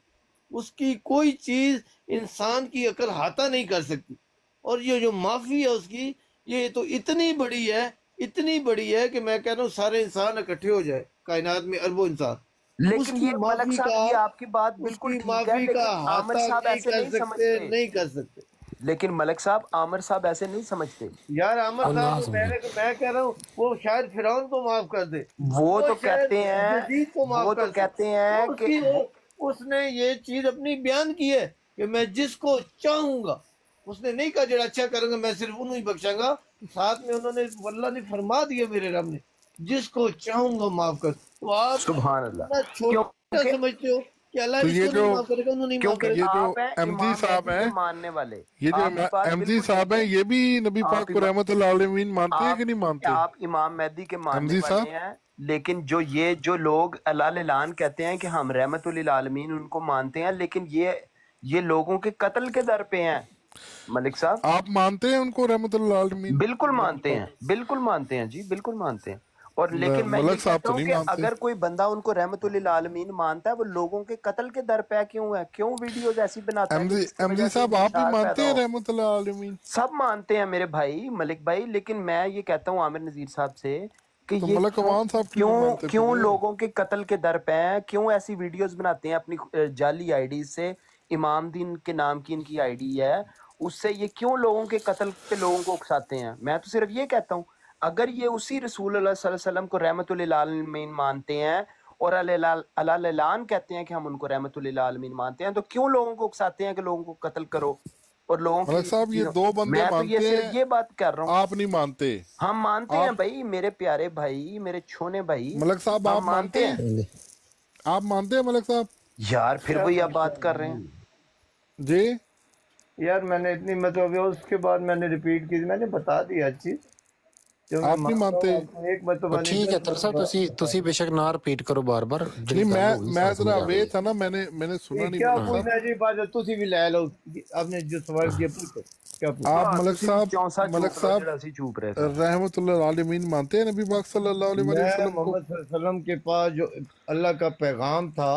उसकी कोई चीज इंसान की अकल हाथा नहीं कर सकती. और ये जो माफी है उसकी, ये तो इतनी बड़ी है कि मैं कह रहा हूँ सारे इंसान इकट्ठे हो जाए कायनात में, अरबों इंसान,
लेकिन
उसकी
ये मलक
माफी
साहब, ये आपकी बात बिल्कुल
उसकी
ठीक है,
माफी
लेकिन
का
आमिर
हाथा
साहब ऐसे नहीं समझते.
नहीं कर सकते.
लेकिन मलक साहब, आमिर साहब ऐसे नहीं समझते.
यार अहमद साहब, मैं कह रहा हूँ वो शायद फिरौन को माफ कर दे.
वो तो
शायद
कहते हैं
यजीद को माफ
वो
कर
तो
दे.
कहते हैं कि
उसने ये चीज अपनी बयान की है कि मैं जिसको चाहूंगा, उसने नहीं कहा जरा अच्छा करूंगा मैं सिर्फ उन्हें ही बख्शांगा. साथ में उन्होंने अल्लाह ने फरमा दिया, मेरे रब ने, जिसको चाहूंगा माफ कर. तो आप
सुभान अल्लाह.
इतना छोटा समझते हो कि अल्लाह
तो ये
जिसको
जो-
नहीं माफ करेगा उन्होंने नहीं माफ
क्योंकि
ये
करेगा.
जो
आप हैं
एमजी
इमाम
साहब
महदी के
हैं,
मानने वाले.
ये जो
आपकी बात
एमजी
बिल्कुल
साहब हैं,
ठीक
ये भी नबी
आप
पाक को रहमतुल्लाह अलैहिन मानते हैं कि नहीं मानते?
आप इमाम महदी के मानने
एमजी साहब?
वाले हैं, लेकिन जो लोग अल्लाह लान कहते हैं कि हम रहमतुल लिल आलमीन उनको मानते हैं, लेकिन ये लोगों के कत्ल के दर पे हैं. मलिक साहब
आप मानते हैं उनको रहमतुल्लाह आलमीन?
बिल्कुल मानते हैं, बिल्कुल मानते हैं जी, बिल्कुल मानते हैं। और लेकिन मैं ये
मलक साहब
कहता
तो
हूँ
नहीं
कि
मानते।
अगर कोई बंदा उनको रहमतुल्लिल आलमीन मानता है, वो लोगों के कत्ल के दर पे क्यों है? क्यों वीडियोस ऐसी बनाता है जिसकी वजह
एमजी
से
साहब आप भी
इंतशार
मानते
पैदा
हैं
हो?
रहमतुल्लाह आलमीन?
सब मानते हैं मेरे भाई मलिक भाई, लेकिन मैं ये कहता हूँ आमिर नजीर साहब से कि
तो
ये
मलक
क्यों
अमान साहब क्यों नहीं
क्यों
मानते
क्यों
फिर?
लोगों के कत्ल के दर पे हैं? क्यों ऐसी वीडियोस बनाते हैं अपनी जाली आईडी से? इमाम दीन के नाम की इनकी आईडी है, उससे ये क्यों लोगों के कत्ल पे लोगों को उकसाते हैं? मैं तो सिर्फ ये कहता हूँ, अगर ये उसी रसूल अल्लाह सल्लल्लाहु अलैहि वसल्लम को रहमतुल्लिल आलमीन मानते हैं और अलान कहते हैं कि हम उनको रहमतुल्लिल आलमीन मानते हैं, तो क्यों लोगों को उकसाते हैं कि लोगों को कत्ल करो और लोगों
मलक साहब ये दो बंदे
मैं तो ये
मानते
सिर्फ
हैं,
ये बात कर रहा हूँ,
आप नहीं मानते।
हम मानते
आप-
हैं भाई, मेरे प्यारे भाई, मेरे छोने भाई,
मलक साहब
हम
आप मानते हैं? आप मानते हैं मलक साहब?
यार फिर वही आप बात कर रहे हैं।
जी
यार मैंने इतनी मतलब उसके बाद मैंने रिपीट की, मैंने बता दिया चीज।
आप नहीं मानते?
एक मतलब
ठीक है ਤਰਸਾ ਤੁਸੀਂ ਬੇਸ਼ੱਕ ਨਾ ਰਿਪੀਟ ਕਰੋ ਬਾਰ-ਬਾਰ
नहीं मैं जरा वे था ना, मैंने सुना नहीं
क्या
मलक साहब।
पूछना जी बात तुसी भी ले लो, आपने जो सवाल किया पूछो क्या पूछो।
आप मलक साहब
ਅਸੀਂ चुप रहे थे।
रहमतुल्लाह आलमीन मानते हैं नबी पाक सल्लल्लाहु अलैहि
मैं
वसल्लम को?
मोहम्मद सल्लल्लाहु अलैहि वसल्लम के पास जो अल्लाह का पैगाम था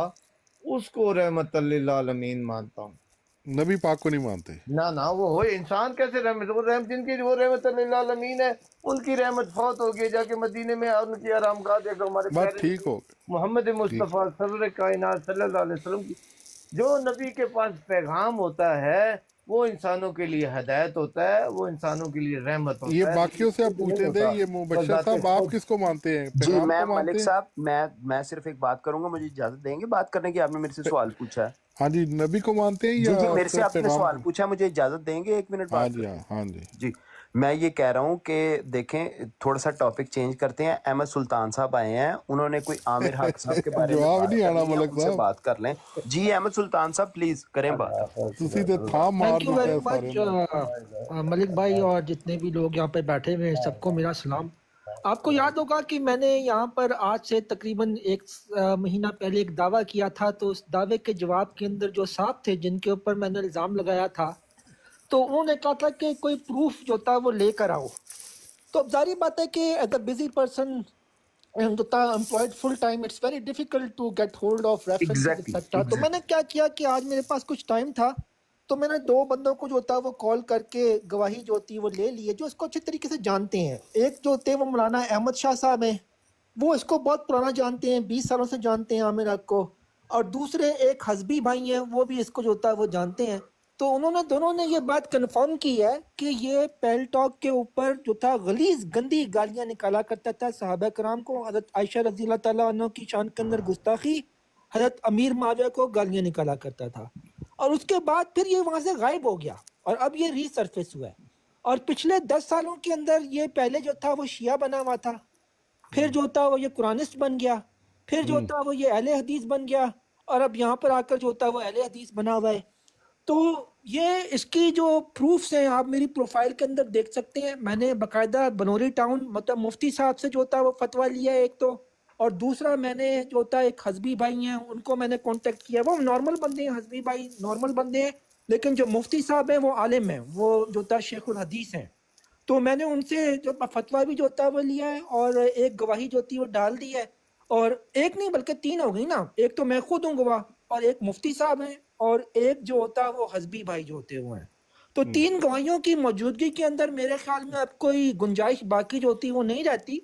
उसको रहमतुल लिल आलमीन मानता हूँ।
नबी पाक को नहीं मानते?
ना ना वो हो इंसान कैसे रहमत, वो रहमत जिनकी वो रहमतुल लिल आलमीन है, उनकी रहमत फौत हो गई जाके मदीने में, और उनकी आरामगाह देखो हमारे
बात
प्यारे
ठीक हो
मोहम्मद मुस्तफ़ा सदर कायनात सल्लल्लाहु अलैहि वसल्लम की जो नबी के पास पैगाम होता है वो इंसानों के लिए हदायत होता है, वो इंसानों के लिए रहमत होता
ये
है।
बाकियों से आप पूछते थे, ये मुबश्शिर साहब आप किसको मानते हैं?
जी
पैगाम
मैं
को मानते
मलिक
हैं?
साहब मैं सिर्फ एक बात करूंगा, मुझे इजाजत देंगे बात करने की? आपने मेरे से सवाल पूछा है।
हाँ जी, नबी को मानते हैं
जी
या
जी मेरे से
सिर्फ
आपने
पैगाम
सवाल
को?
पूछा, मुझे इजाजत देंगे 1 मिनट
हाँ
बात
जी, हाँ जी।
जी मैं ये कह रहा हूँ कि देखें, थोड़ा सा टॉपिक चेंज करते हैं। अहमद सुल्तान साहब आए हैं, उन्होंने कोई आमिर हक साहब के बारे में
जवाब
बात
नहीं आना
करनी है,
मलिक
उनसे
साहब।
बात कर लें। जी अहमद सुल्तान साहब प्लीज करें बात।
तुसी ते था मार
थैंक यू
दिता
वेरी
है सारे
मच मलिक भाई और जितने भी लोग यहाँ पे बैठे हुए हैं, सबको मेरा सलाम। आपको याद होगा कि मैंने यहाँ पर आज से तकरीबन 1 महीना पहले एक दावा किया था, तो उस दावे के जवाब के अंदर जो साहब थे जिनके ऊपर मैंने इल्ज़ाम लगाया था, तो उन्होंने कहा था कि कोई प्रूफ जो था वो लेकर आओ। तो अब जारी बात है कि एज अ बिजी पर्सन जो था employed full time, it's very difficult to get hold of references etcetera. तो मैंने क्या किया कि आज मेरे पास कुछ टाइम था, तो मैंने 2 बंदों को जो था वो कॉल करके गवाही जो थी वो ले ली है, जो इसको अच्छे तरीके से जानते हैं। एक जो थे वो मौलाना अहमद शाह साहब हैं, वो इसको बहुत पुराना जानते हैं, 20 सालों से जानते हैं आमिर हक को। और दूसरे एक हसबी भाई हैं, वो भी इसको जो था वो जानते हैं। तो उन्होंने दोनों ने ये बात कंफर्म की है कि ये पेल टॉक के ऊपर जो था गलीज गंदी गालियां निकाला करता था सहाबा कराम को, हज़रत आयशा रज़ी अल्लाह ताला अन्हा की शान के अंदर गुस्ताखी, हज़रत अमीर माविया को गालियां निकाला करता था। और उसके बाद फिर ये वहाँ से गायब हो गया और अब ये रीसर्फेस हुआ है। और पिछले 10 सालों के अंदर ये पहले जो था वो शिया बना हुआ था, फिर जो था वो ये कुरानिस्ट बन गया, फिर जो था वो ये अहले हदीस बन गया, और अब यहाँ पर आकर जो था वो अहले हदीस बना हुआ है। तो ये इसकी जो प्रूफ्स हैं आप मेरी प्रोफाइल के अंदर देख सकते हैं। मैंने बाकायदा बनोरी टाउन मतलब मुफ्ती साहब से जो था वो फतवा लिया है एक तो, और दूसरा मैंने जो था एक हसबी भाई हैं उनको मैंने कांटेक्ट किया। वो नॉर्मल बंदे हैं, हसबी भाई नॉर्मल बंदे हैं, लेकिन जो मुफ्ती साहब हैं वो आलिम हैं, वो जो था शेखुल हदीस हैं। तो मैंने उनसे जो फतवा भी जो था वो लिया है और एक गवाही जो थी वो डाल दी है। और एक नहीं बल्कि 3 हो गई ना, एक तो मैं खुद हूँ गवाह, और एक मुफ्ती साहब हैं, और एक जो होता है वो हसबी भाई जो होते हुए हैं। तो 3 गवाहियों की मौजूदगी के अंदर मेरे ख्याल में अब कोई गुंजाइश बाकी जो होती है वो नहीं रहती।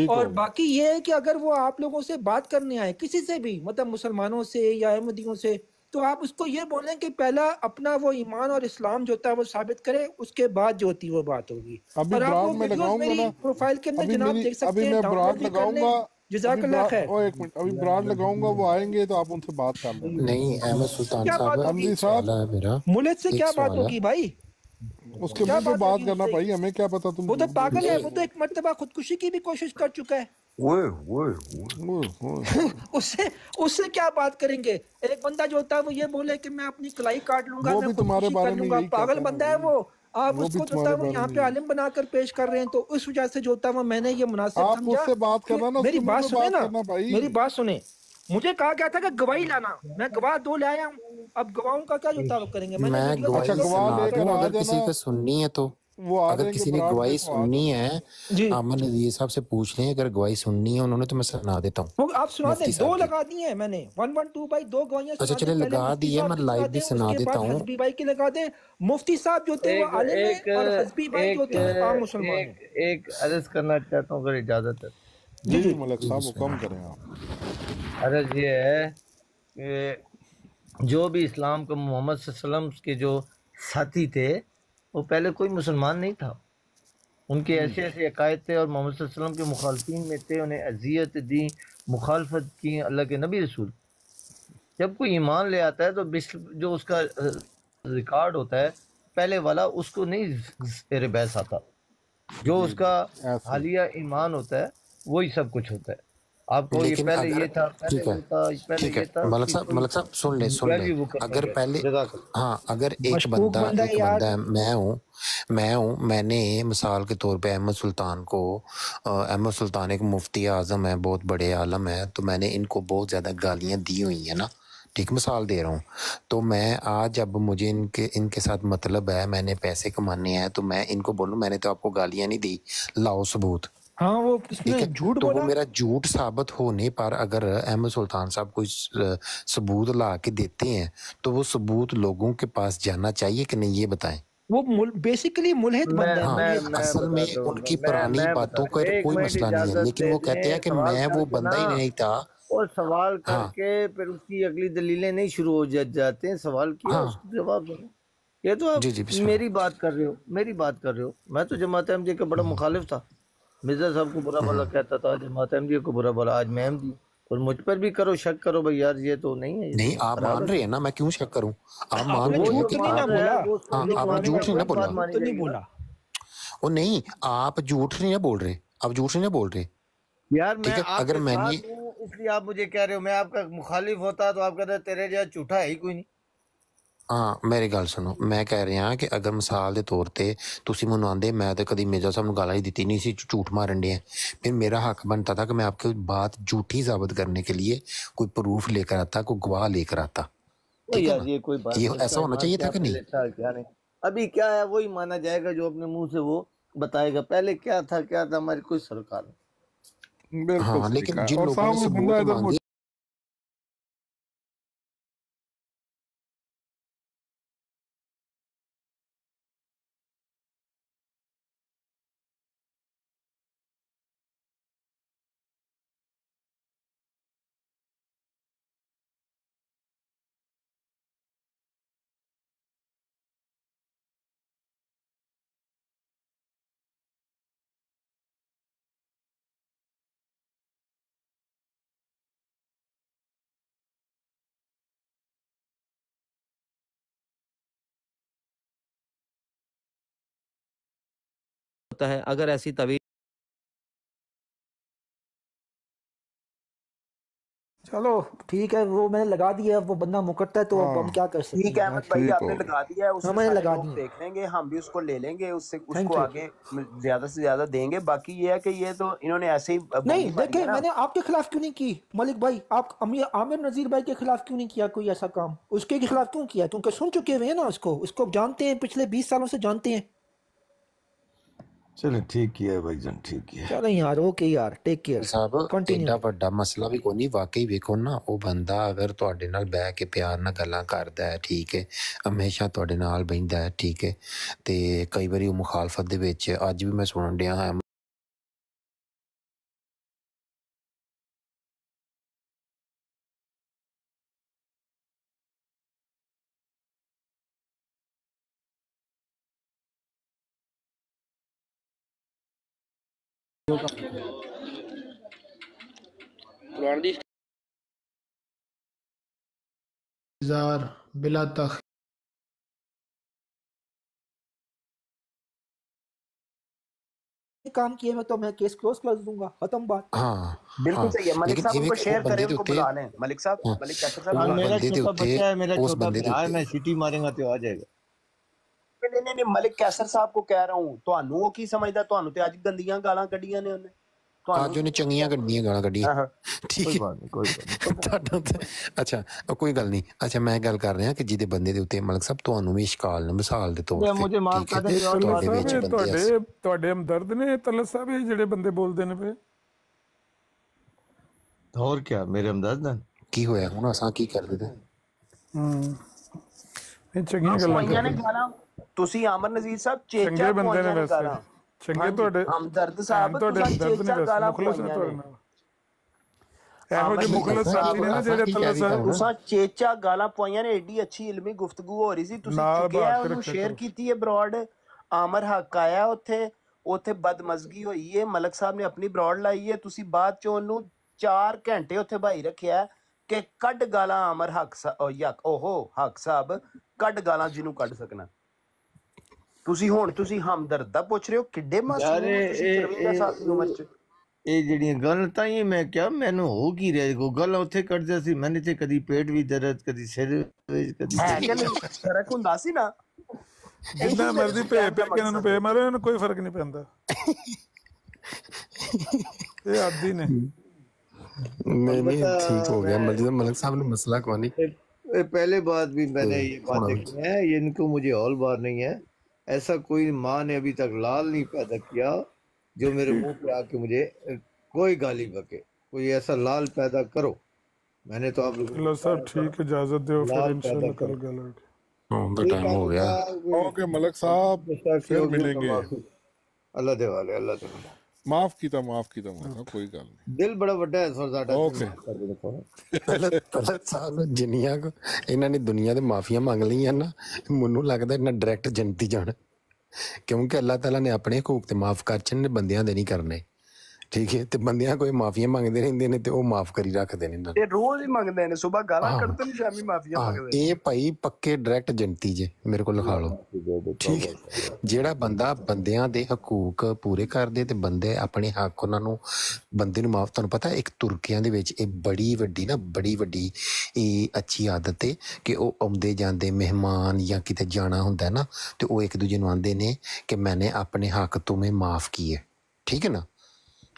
और बाकी ये है कि अगर वो आप लोगों से बात करने आए किसी से भी, मतलब मुसलमानों से या अहमदियों से, तो आप उसको ये बोलें कि पहला अपना वो ईमान और इस्लाम जो होता है वो साबित करे, उसके बाद जो होती है वो बात होगी।
अभी
और आप
ब्रांड
वो
में
वीडियोस
लगाऊंगा
मेरी
ना,
प्रोफाइल के अंदर
अभी
जनाब
मेरी
देख सकते
अभी
हैं,
मैं
डाउनलोड
ब्रांड
भी कर लें।
लगाऊंगा,
जज़ाकल्लाह खैर।
एक मिनट, अभी ब्रांड लगाऊंगा, वो आएंगे तो आप उनसे बात कर लेंगे।
नहीं अहमद सुल्तान
क्या बात
साहब
होगी?
अमरी साहब,
सवाल है मेरा,
मुल्क से
एक
क्या बात
सवाल है।
होगी भाई?
उसके
क्या
मुंह पे
बात
बात
होगी
करना
उससे?
भाई, हमें क्या पता तुम
वो तो पागल है, वो तो एक मर्तबा खुदकुशी की भी कोशिश कर चुका है। उससे उससे क्या बात करेंगे? एक बंदा जो होता है वो ये बोले कि मैं अपनी कलाई काट लूंगा,
वो
मैं
भी तुम्हारे
खुदकुशी
बारे
कर
में
लूंगा।
यही
पागल
कहता है
बंदा है वो। आप
वो भी
उसको जो
तुम्हारे
होता है वो
बारे
यहाँ
में
पे
यही।
आलिम बनाकर पेश कर रहे हैं, तो उस वजह से जो होता है वो मैंने ये मुनासिब
आप
समझा
उससे बात
कि
करना ना,
मेरी
उसके
बात
मुंह पे
सुने
बात
ना,
करना भाई।
मेरी बात सुने।
मुझे कहा गया था कि गवाही लाना, मैं गवाह 2 ले आया हूँ, अब गवाहों का क्या जो तारुफ करेंगे। मैंने
मैं
वीडियो
गवाही
अच्छा,
देखी है,
गवाह
सुना
लेकर
दूं
आ
अगर किसी
जाना,
को सुननी है तो।
वो आ
अगर
जाएंगे
किसी ने
बरात
गवाही
में, तो आ
सुननी
जाओ।
है,
जी
अमन नज़ीर साहब से पूछ लें, अगर गवाही सुननी है उन्होंने तो मैं सुना देता हूँ
वो आप सुना दें।
मुफ्ती
2
साहब की।
लगा दिए हैं मैंने, 112 भाई 2 गवाहियां
अच्छा
सुना दी।
चले
पहले
लगा
मुफ्ती
दी है,
साहब
मैं
की सुना
लाइव भी
दें,
सुना
उसके
देता
बाद
हूँ।
हजबी भाई की लगा दें। मुफ्ती साहब जो थे वो
एक
आलिम
एक
है और हजबी भाई जो
एक
थे वो आम मुसलमान
एक
है।
एक अर्ज करना चाहता हूँ अगर इजाजत है।
जी
जी
जी
मलिक
जी
साहब,
बिस्मिल्लाह।
हुक्म करें आप।
अर्ज ये है कि जो भी इस्लाम को मोहम्मद सल्लल्लाहु अलैहि वसल्लम के जो साथी थे वो पहले कोई मुसलमान नहीं था, उनके ऐसे ऐसे अकायद थे और मोहम्मद सल्लल्लाहु अलैहि वसल्लम के मुखालफिन में थे, उन्हें अजियत दी, मुखालफत की अल्लाह के नबी रसूल। जब कोई ईमान ले आता है तो जो उसका रिकॉर्ड होता है पहले वाला उसको नहीं तेरे बहस आता, जो
जी
उसका
ऐसे
हालिया ईमान होता है वही सब कुछ होता है। आपको ये
लेकिन
पहले
अगर
ये था, पहले
ठीक है
वो था, पहले
ठीक
ये
है
था,
मलक
उसकी कोई
साहब सुन ले
वैल्यू वो करता
अगर
गया।
पहले
जज़ाकल्लाह।
हाँ अगर
मशकूक बंदा है
एक
यार।
बंदा है, मैं हूँ मैंने मिसाल के तौर पे अहमद सुल्तान एक मुफ्ती आज़म है, बहुत बड़े आलम है, तो मैंने इनको बहुत ज़्यादा गालियाँ दी हुई है ना, ठीक मिसाल दे रहा हूँ। तो मैं आज अब मुझे इनके साथ मतलब है, मैंने पैसे कमाने हैं, तो मैं इनको बोलूँ मैंने तो आपको गालियाँ नहीं दी, लाओ सबूत।
हाँ वो
ठीक
किसने
है,
झूठ
तो वो
बोला।
मेरा झूठ साबित होने पर अगर अहमद सुल्तान साहब कोई सबूत ला के देते हैं तो वो सबूत लोगों के पास जाना चाहिए कि नहीं, ये बताएं।
वो बेसिकली मुल्हिद बंदा है,
हाँ
मुल्हिद।
असल में
बताता हूँ,
उनकी पुरानी
मैं
बातों
बता
का
एक
कोई
मिनट
मसला नहीं है,
इजाजत
लेकिन
दे
वो कहते
दें,
हैं कि
सवाल
मैं वो
करके
बंदा
ना,
ही नहीं था।
और सवाल
हाँ
करके फिर उसकी अगली दलीलें नहीं शुरू हो जाते हैं। सवाल किया,
हाँ
उसका जवाब दो। ये तो आप
जी बिस्मिल्लाह।
मेरी बात कर रहे हो, मेरी बात कर रहे हो। मैं तो जमात अहमदिया का बड़ा मुखालिफ था, मिर्जा साहब को बुरा भला कहता था, जमात अहमदिया को बुरा भला। आज मैं अहमदी, और मुझ पर भी करो शक करो भाई यार, ये तो नहीं है, ये
नहीं
तो
आप
खराब
मान
है।
रहे हैं ना, मैं क्यों शक करूं, आप मान
आपने
तो
वो
रहे हैं
झूठ
जो
कि
तो नहीं ना
मान
आप
रहा है
बोला,
वो उसको
हाँ
नहीं
आपने
मानेगा,
झूठ नहीं ना
वही बात
बोला,
झूठ
मानी
तो नहीं
जाएगी ना।
बोला।
वो नहीं, आप झूठ नहीं ना बोल रहे, आप झूठ नहीं ना बोल रहे।
यार
ठीक
मैं
है, अगर
आपके
मैंने
साथ हूँ इसलिए आप मुझे कह रहे हो। मैं आपका मुखालिफ होता तो आप कहते हैं तेरे जैसा झूठा है ही कोई नहीं।
हाँ मेरी गल सुनो, मैं कह रहा कि अगर मिसाल के तौर पर तुम मैं आंदे मैं तो कभी मिर्जा साहब गाला ही दी नहीं सी, झूठ मारन डे, फिर मेरा हक बनता था कि मैं आपकी बात झूठी साबित करने के लिए कोई प्रूफ लेकर आता, कोई गवाह लेकर आता।
तो
ठीक है
यार
ना,
ये कोई बात
ये
नहीं,
ऐसा
इसका
होना
ईमान
चाहिए था
क्या
कि नहीं।
पहले था क्या नहीं। अभी क्या है वही माना जाएगा जो अपने मुंह से वो बताएगा। पहले क्या था हमारी कोई सरकार नहीं।
बिल्कुल
हाँ
सही
लेकिन
कहा।
जिन
और
लोगों
साहब
ने
वो बंदा
सबूत
इधर
मांगे,
होता है अगर ऐसी तवील।
चलो ठीक है, वो मैंने लगा दिया, वो बंदा मुकरता है तो अब हम
हाँ
क्या कर सकते
ठीक है
हैं
अहमद
यार।
भाई,
ठीक
आपने
हो गया।
लगा दिया है,
हाँ
उससे
मैंने
सारे
लगा
लोग
दिया।
देख लेंगे, हम भी उसको ले लेंगे, उससे
थैंक
उसको
यू।
आगे ज्यादा से ज्यादा देंगे। बाकी ये है कि ये तो इन्होंने ऐसे ही
नहीं
बोली मारी
देखे,
है ना।
मैंने आपके खिलाफ क्यों नहीं की मलिक भाई, आप आमिर नजीर भाई के खिलाफ क्यों नहीं किया कोई ऐसा काम, उसके खिलाफ क्यों किया, क्योंकि सुन चुके हुए हैं ना उसको जानते हैं, पिछले 20 सालों से जानते हैं।
चलो ठीक किया भाईजान, ठीक किया।
चलो यार, ओके यार, टेक केयर,
साहब
कंटिन्यू।
एडा वड्डा मसला भी कोई नहीं, वाकई वेखो ना, वो बंदा अगर तुहाडे नाल बैठ के प्यार नाल गल्लां करदा है, ठीक है, हमेशा तुहाडे नाल बहिंदा है, ठीक है, ते कई बारी वो मुखालफत दे विच अज भी मैं सुनन डिया हां
बिला तख काम किए में तो मैं केस क्लोज कर दूंगा, खत्म बात।
हाँ
बिल्कुल
हाँ,
सही है। मलिक
लेकिन
साहब
ये
उनको
वो
शेयर करें,
बंदे दे
उनको
उत्ते
बुला लें। मलिक साहब,
हाँ,
मलिक कैसर साहब
वो
हाँ,
बुला लें।
मेरा
बंदे दे
छोटा
उत्ते
बच्चा है, मेरा
उस
छोटा
बंदे दे
भरा है,
उत्ते
मैं सीटी मारेगा तो आ जाएगा।
नहीं नहीं नहीं, मलिक कैसर साहब को कह रहा हूँ, ਤੁਹਾਨੂੰ ਉਹ ਕੀ ਸਮਝਦਾ, ਤੁਹਾਨੂੰ ਤੇ ਅੱਜ ਗੰਦੀਆਂ ਗਾਲਾਂ ਕੱਢੀਆਂ ਨੇ ਉਹਨੇ।
ਅੱਜ ਉਹਨੇ ਚੰਗੀਆਂ ਕੱਢੀਆਂ ਗਾਲਾਂ ਕੱਢੀਆਂ ਠੀਕ
कोई
ਹੈ
बात नहीं कोई बात नहीं
ਤੁਹਾਡਾ ਅੱਛਾ ਕੋਈ ਗੱਲ ਨਹੀਂ ਅੱਛਾ ਮੈਂ ਗੱਲ ਕਰ ਰਿਹਾ ਕਿ ਜਿਹਦੇ ਬੰਦੇ ਦੇ ਉੱਤੇ ਮਲਕ ਸਾਹਿਬ ਤੁਹਾਨੂੰ ਵੀ ਇਸ਼ਕਾਲ ਨੇ ਮਿਸਾਲ ਦੇ ਤੌਰ ਤੇ
मुझे माफ
ਠੀਕ ਹੈ
कर दें और
ਤਲਤ
ਤੁਹਾਡੇ
ਸਾਹਿਬ
ਵਿੱਚ
ਇਹ
ਬੰਦੇ ਐਸੇ
ਤੁਹਾਡੇ ਹਮਦਰਦ ਨੇ ਤਲਤ ਸਾਹਿਬ ਇਹ ਜਿਹੜੇ ਬੰਦੇ ਬੋਲਦੇ ਨੇ ਪਏ
और क्या मेरे हमदर्द हैं
ਕੀ ਹੋਇਆ ਹੁਣ ਅਸਾਂ ਕੀ ਕਰਦੇ ਤੇ
ਇਹ ਚੰਗੀਆਂ ਗੱਲਾਂ
ਪੋਈਆਂ ਨੇ
ਕਰਦੇ
ਗਾਲਾਂ ਤੁਸੀਂ ਅਮਰ ਨਜ਼ੀਰ ਸਾਹਿਬ ਚੇਚਾ
ਚੰਗੇ ਬੰਦੇ ਨੇ
ਪੋਈਆਂ ਨੇ
ਵੈਸੇ
ਗਾਲਾਂ
ਚੰਗੇ ਤੁਹਾਡੇ
ਹਮਦਰਦ ਸਾਹਿਬ
ਤੁਹਾਡੇ
ਤੁਸੀਂ
ਹਮਦਰਦ ਨੇ
ਚੇਚਾ
ਵੈਸੇ
ਗਾਲਾਂ
ਮੁਖਲਸ ਨੇ
ਪੋਈਆਂ
ਤੁਹਾਡੇ
ਨੇ
ਨਾਲ ਇਹੋ ਜਿਹੇ ਮੁਖਲਸ ਸਾਥੀ ਨੇ ਨਾ ਜਿਹੜੇ ਤਲਤ ਸਾਹਿਬ
ਤੁਸਾਂ ਚੇਚਾ ਗਾਲਾਂ ਪਵਾਈਆਂ ਨੇ ਏਡੀ ਅੱਛੀ ਇਲਮੀ ਗੁਫ਼ਤਗੂ ਹੋ ਰਹੀ ਸੀ ਤੁਸੀਂ
ਨਾਲ
ਚੁੱਕਿਆ
ਬਾਤ
ਉਹਨੂੰ
ਰੱਖਿਆ
ਸ਼ੇਅਰ
ਕਰੋ।
ਕੀਤੀ ਹੈ ਬਰੋਡ ਆਮਰ ਹੱਕ ਆਇਆ ਉੱਥੇ ਬਦਮਜ਼ਗੀ ਹੋਈ ਹੈ ਮਲਕ ਸਾਹਿਬ ਨੇ ਆਪਣੀ ਬਰੋਡ ਲਾਈ ਹੈ ਤੁਸੀਂ ਬਾਅਦ ਚ ਉਹਨੂੰ 4 ਘੰਟੇ ਉੱਥੇ ਭਾਈ ਰੱਖਿਆ ਕਿ ਕੱਢ ਗਾਲਾਂ ਆਮਰ ਹੱਕ ਹੱਕ ਸਾਹਿਬ ਕੱਢ ਗਾਲਾਂ ਜਿਹਨੂੰ ਕੱਢ ਸਕਣਾ ਤੁਸੀਂ ਹਮਦਰਦ ਦਾ ਪੁੱਛ ਰਹੇ ਹੋ ਕਿੱਡੇ ਮਾਸੂਮ
यार
ਹੋ ਤੁਸੀਂ 53 ਸਾਲ ਦੀ ਉਮਰ ਚ
ਇਹ ਜਿਹੜੀਆਂ ਗੱਲ ਤਾਂ ਹੀ ਮੈਂ ਕਿਹਾ ਮੈਨੂੰ ਹੋ ਕੀ ਰਿਹਾ ਕੋ ਗੱਲ ਉੱਥੇ ਕੱਢਦੇ ਸੀ ਮੈਨੇ ਤੇ ਕਦੀ ਪੇਟ ਵੀ ਦਰਦ ਕਦੀ ਸਿਰ ਵਿੱਚ ਕਦੀ
ਹੈ ਕਿ ਨਹੀਂ ਫਰਕ ਹੁੰਦਾ ਸੀ ਨਾ
ਜਿੰਨਾ ਮਰਜ਼ੀ ਭੇ ਕੇ ਇਹਨਾਂ ਨੂੰ ਭੇ ਮਾਰੋ ਇਹਨਾਂ ਕੋਈ ਫਰਕ ਨਹੀਂ ਪੈਂਦਾ ਇਹ ਆਦੀ ਨੇ
नहीं ठीक हो गया मलिक साहब ने मसला कौन नहीं
पहले बात भी मैंने ये बातें की हैं ये इनको मुझे हौल बार नहीं है ऐसा कोई माँ ने अभी तक लाल नहीं पैदा किया जो मेरे मुंह पे आके मुझे कोई गाली बके कोई ऐसा लाल पैदा करो मैंने तो आप लोगों
अल्लाह साहब ठीक इजाजत दो फिर इंशाल्लाह करो गल
तो टाइम हो गया
ओके मलक साहब फिर मिलेंगे
अल्लाह दे वाले अल्लाह दे वाले
माफ कीता मलक साहब कोई गल नहीं
दिल बड़ा बड़ा है सर साडा
ओके
ਤਲਤ ਸਾਹਿਬ ਜਿੰਨੀਆਂ ਕੁ ਇਹਨਾਂ ਨੇ ਦੁਨੀਆ ਦੇ ਮਾਫੀਆਂ ਮੰਗ ਲਈਆਂ ਨਾ ਮੈਨੂੰ ਲੱਗਦਾ ਇਹਨਾਂ ਡਾਇਰੈਕਟ ਜਨਤੀ ਜਾਣ ਕਿਉਂਕਿ ਅੱਲਾਹ ਤਾਲਾ ਨੇ ਆਪਣੇ ਹਕੂਕ ਤੇ ਮਾਫ ਕਰ ਚੰਨੇ ਬੰਦਿਆਂ ਦੇ ਨਹੀਂ ਕਰਨੇ ਠੀਕ ਹੈ ਤੇ ਬੰਦਿਆਂ ਕੋਈ ਮਾਫੀਆਂ ਮੰਗਦੇ ਰਹਿੰਦੇ ਨੇ ਤੇ ਉਹ ਮਾਫ ਕਰੀ ਰੱਖਦੇ ਨੇ ਇਹਨਾਂ
ਇਹ ਰੋਜ਼ ਹੀ ਮੰਗਦੇ ਨੇ ਸਵੇਰ ਗਾਲਾਂ ਕੱਢਦੇ ਨੇ ਸ਼ਾਮੀ ਮਾਫੀਆਂ ਮੰਗਦੇ
ਇਹ ਭਾਈ ਪੱਕੇ ਡਾਇਰੈਕਟ ਜਨਤੀ ਜੇ ਮੇਰੇ ਕੋਲ ਲਿਖਾ ਲਓ ਠੀਕ ਹੈ ਜਿਹੜਾ ਬੰਦਾ ਬੰਦਿਆਂ ਦੇ ਹਕੂਕ ਪੂਰੇ ਕਰਦੇ ਤੇ ਬੰਦੇ ਆਪਣੇ ਹੱਕ ਉਹਨਾਂ ਨੂੰ ਬੰਦੇ ਨੂੰ ਮਾਫ ਤੁਹਾਨੂੰ ਪਤਾ ਇੱਕ ਤੁਰਕੀਆਂ ਦੇ ਵਿੱਚ ਇਹ ਬੜੀ ਵੱਡੀ ਇਹ ਅੱਛੀ ਆਦਤ ਹੈ ਕਿ ਉਹ ਆਉਂਦੇ ਜਾਂਦੇ ਮਹਿਮਾਨ ਜਾਂ ਕਿਤੇ ਜਾਣਾ ਹੁੰਦਾ ਨਾ ਤੇ ਉਹ ਇੱਕ ਦੂਜੇ ਨੂੰ ਆਂਦੇ ਨੇ ਕਿ ਮੈਨੇ ਆਪਣੇ ਹੱਕ ਤੁਮੇ ਮਾਫ ਕੀਏ ਠੀਕ ਹੈ ਨਾ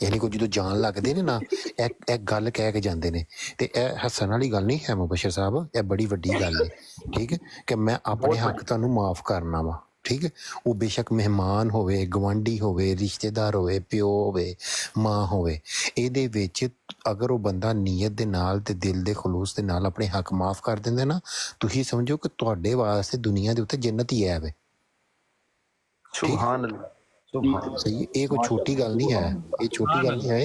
ਯਾਨੀ ਕਿ ਜਦੋਂ ਜਾਣ ਲੱਗਦੇ ਨੇ ਨਾ ਇੱਕ ਗੱਲ ਕਹਿ ਕੇ ਜਾਂਦੇ ਨੇ ਤੇ ਇਹ ਹੱਸਣ ਵਾਲੀ ਗੱਲ ਨਹੀਂ ਹੈ ਮੁਬਸ਼ਰ ਸਾਹਿਬ ਇਹ ਬੜੀ ਵੱਡੀ ਗੱਲ ਹੈ ਠੀਕ ਹੈ ਕਿ ਮੈਂ ਆਪਣੇ ਹੱਕ ਤੁਹਾਨੂੰ ਮਾਫ ਕਰਨਾ ਵਾ ਠੀਕ ਹੈ ਉਹ ਬੇਸ਼ੱਕ ਮਹਿਮਾਨ ਹੋਵੇ ਗਵਾਂਢੀ ਹੋਵੇ ਰਿਸ਼ਤੇਦਾਰ ਹੋਵੇ ਪਿਓ ਹੋਵੇ ਮਾਂ ਹੋਵੇ ਇਹਦੇ ਵਿੱਚ ਅਗਰ ਉਹ ਬੰਦਾ ਨੀਅਤ ਦੇ ਨਾਲ ਤੇ ਦਿਲ ਦੇ ਖਲੂਸ ਦੇ ਨਾਲ ਆਪਣੇ ਹੱਕ ਮਾਫ ਕਰ ਦਿੰਦਾ ਨਾ ਤੁਸੀਂ ਸਮਝੋ ਕਿ ਤੁਹਾਡੇ ਵਾਸਤੇ ਦੁਨੀਆ ਦੇ ਉੱਤੇ ਜੰਨਤ ਹੀ ਹੈ ਵੇ
ਸੁਭਾਨ ਅੱਲਾਹ
ਸਹੀ ਇਹ ਕੋਈ ਛੋਟੀ ਗੱਲ ਨਹੀਂ ਹੈ ਇਹ ਛੋਟੀ ਗੱਲ ਨਹੀਂ ਹੈ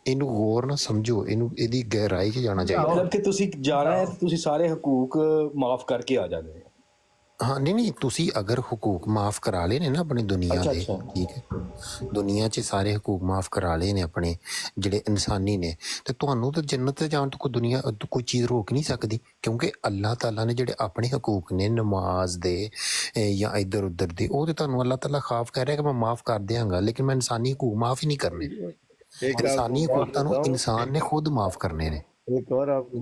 ਇਹਨੂੰ ਗੌਰ ਨਾਲ ਸਮਝੋ ਇਹਦੀ ਗਹਿਰਾਈ 'ਚ ਜਾਣਾ ਚਾਹੀਦਾ
ਮਤਲਬ ਕਿ ਤੁਸੀਂ ਜਾਣਾ ਹੈ ਤੁਸੀਂ ਸਾਰੇ ਹਕੂਕ ਮਾਫ ਕਰਕੇ ਆ ਜਾਣੇ
ਹਾਂ ਨਹੀਂ ਤੁਸੀਂ ਅਗਰ ਹਕੂਕ ਮਾਫ ਕਰਾ ਲਏ ਨੇ ਨਾ ਆਪਣੀ ਦੁਨੀਆ ਦੇ ਠੀਕ ਹੈ ਦੁਨੀਆ 'ਚ ਸਾਰੇ ਹਕੂਕ ਮਾਫ ਕਰਾ ਲਏ ਨੇ ਆਪਣੇ ਜਿਹੜੇ ਇਨਸਾਨੀ ਨੇ ਤੇ ਤੁਹਾਨੂੰ ਤਾਂ ਜੰਨਤ ਤੇ ਜਾਣ ਤੋਂ ਕੋਈ ਚੀਜ਼ ਰੋਕ ਨਹੀਂ ਸਕਦੀ ਕਿਉਂਕਿ ਅੱਲਾਹ ਤਾਲਾ ਨੇ ਜਿਹੜੇ ਆਪਣੇ ਹਕੂਕ ਨੇ ਨਮਾਜ਼ ਦੇ ਜਾਂ ਇੱਧਰ ਉੱਧਰ ਦੇ ਉਹ ਤੇ ਤੁਹਾਨੂੰ ਅੱਲਾਹ ਤਾਲਾ ਖਾਫ ਕਹਿ ਰਿਹਾ ਕਿ ਮੈਂ ਮਾਫ ਕਰ ਦਿਆਂਗਾ ਲੇਕਿਨ ਮੈਂ ਇਨਸਾਨੀ ਹਕੂਕ ਮਾਫ ਹੀ ਨਹੀਂ ਕਰਨੇ ਇਨਸਾਨੀ ਹਕੂਕ ਤੁਹਾਨੂੰ ਇਨਸਾਨ ਨੇ ਖੁਦ ਮਾਫ ਕਰਨੇ ਨੇ
एक और आपको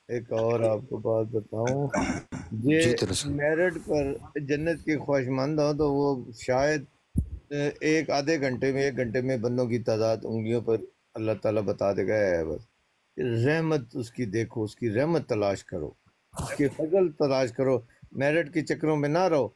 एक और आपको बात बताऊं ये मेरिट पर जन्नत के ख्वाहिशमंद हो तो वो शायद एक घंटे में बंदों की तादाद उंगलियों पर अल्लाह ताला बता देगा है बस रहमत उसकी देखो उसकी रहमत तलाश करो उसके फजल तलाश करो मेरिट के चक्करों में ना रहो